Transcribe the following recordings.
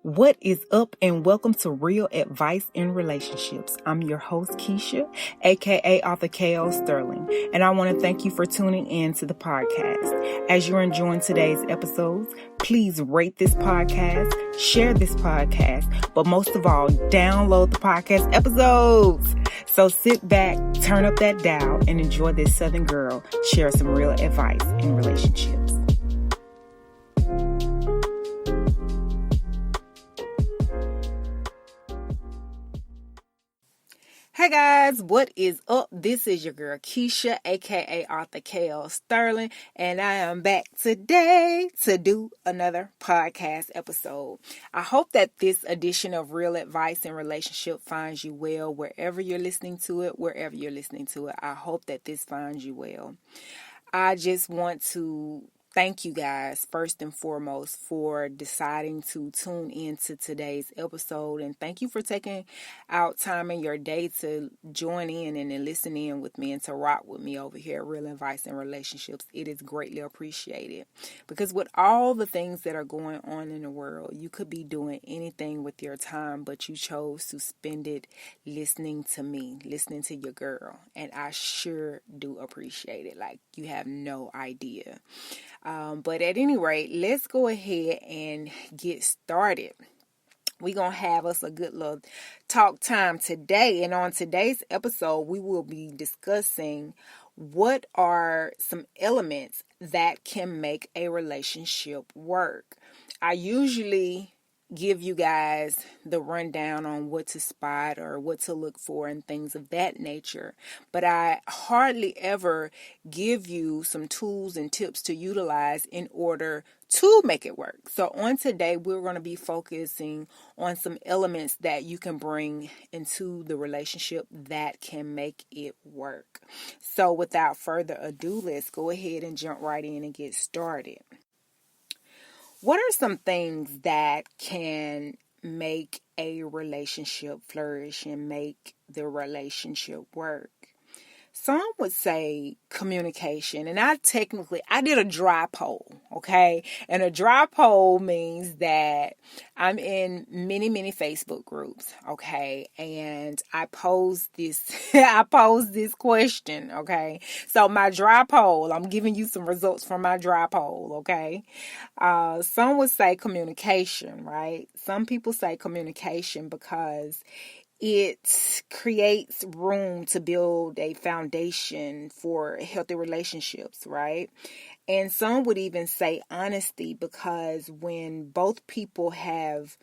What is up, and welcome to Real Advice in Relationships. I'm your host, Keisha, aka Author K.O. Sterling, and I want to thank you for tuning in to the podcast. As you're enjoying today's episodes, please rate this podcast, share this podcast, but most of all, download the podcast episodes. So sit back, turn up that dial, and enjoy this Southern girl share some real advice in relationships. Hey guys, what is up? This is your girl Keisha, aka Author K.O. Sterling, and I am back today to do another podcast episode. I hope that this edition of Real Advice in Relationship finds you well wherever you're listening to it, I hope that this finds you well. I just want to thank you guys first and foremost for deciding to tune into today's episode, and thank you for taking out time in your day to join in and listen in with me and to rock with me over here at Real Advice in Relationships. It is greatly appreciated because with all the things that are going on in the world, you could be doing anything with your time, but you chose to spend it listening to me, listening to your girl, and I sure do appreciate it. Like, you have no idea. But at any rate, let's go ahead and get started. We're going to have us a good little talk time today. And on today's episode, we will be discussing what are some elements that can make a relationship work. I usually give you guys the rundown on what to spot or what to look for and things of that nature, but I hardly ever give you some tools and tips to utilize in order to make it work. So on today, we're going to be focusing on some elements that you can bring into the relationship that can make it work. So without further ado, let's go ahead and jump right in and get started. What are some things that can make a relationship flourish and make the relationship work? Some would say communication, and I did a dry poll, okay? And a dry poll means that I'm in many Facebook groups, okay? And I posed this question, okay? So my dry poll, I'm giving you some results from my dry poll, okay? Some would say communication, right? Some people say communication because it creates room to build a foundation for healthy relationships, right? And some would even say honesty, because when both people have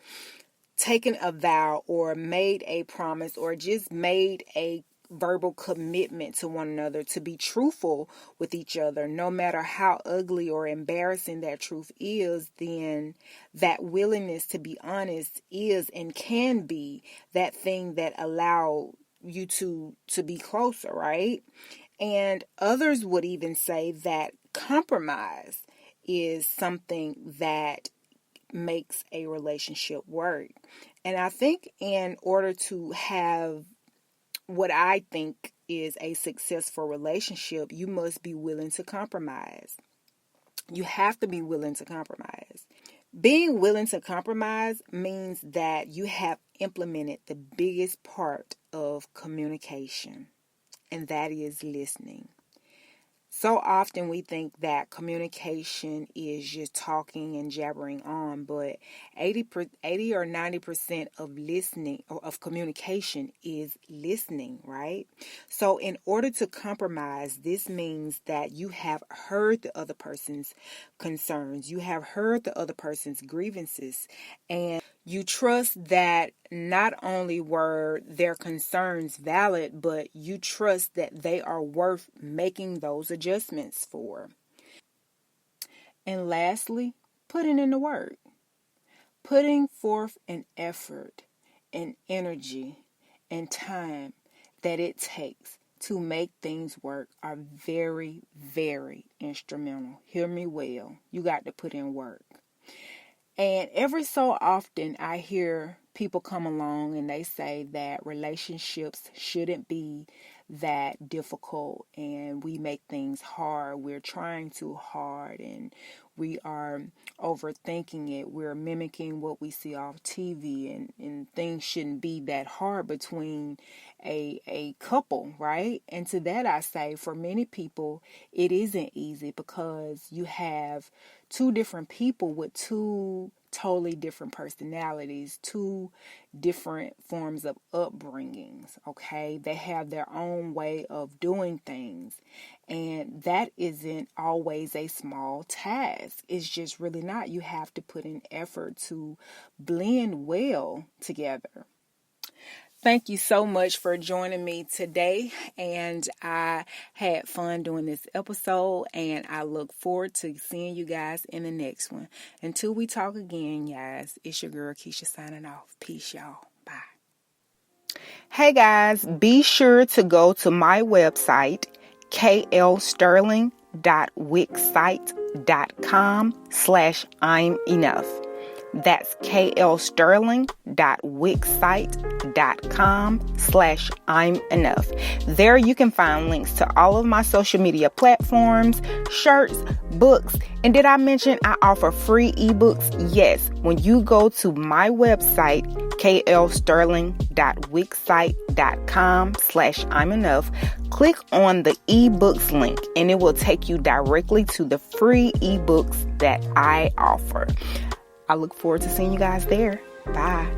taken a vow or made a promise or just made a verbal commitment to one another to be truthful with each other, no matter how ugly or embarrassing that truth is, then that willingness to be honest is and can be that thing that allow you to be closer, right? And others would even say that compromise is something that makes a relationship work. And I think in order to have what I think is a successful relationship, you must be willing to compromise. You have to be willing to compromise. Being willing to compromise means that you have implemented the biggest part of communication, and that is listening. So often we think that communication is just talking and jabbering on, but 80 or 90% of listening or of communication is listening, right? So in order to compromise, this means that you have heard the other person's concerns, you have heard the other person's grievances, and you trust that not only were their concerns valid, but you trust that they are worth making those adjustments for. And lastly, putting in the work. Putting forth an effort and energy and time that it takes to make things work are very, very instrumental. Hear me well. You got to put in work. And every so often I hear people come along and they say that relationships shouldn't be that difficult and we make things hard. We're trying too hard and we are overthinking it. We're mimicking what we see off TV, and things shouldn't be that hard between a couple, right? And to that I say, for many people, it isn't easy because you have two different people with two totally different personalities, two different forms of upbringings, okay? They have their own way of doing things, and that isn't always a small task. It's just really not. You have to put in effort to blend well together. Thank you so much for joining me today, and I had fun doing this episode, and I look forward to seeing you guys in the next one. Until we talk again, guys, it's your girl Keisha signing off. Peace, y'all. Bye. Hey guys, be sure to go to my website, klsterling.wixsite.com/I'm enough. That's klsterling.wixsite.com/I'm enough. There you can find links to all of my social media platforms, shirts, books, and did I mention I offer free ebooks? Yes, when you go to my website, klsterling.wixsite.com/I'm enough, click on the ebooks link and it will take you directly to the free ebooks that I offer. I look forward to seeing you guys there. Bye.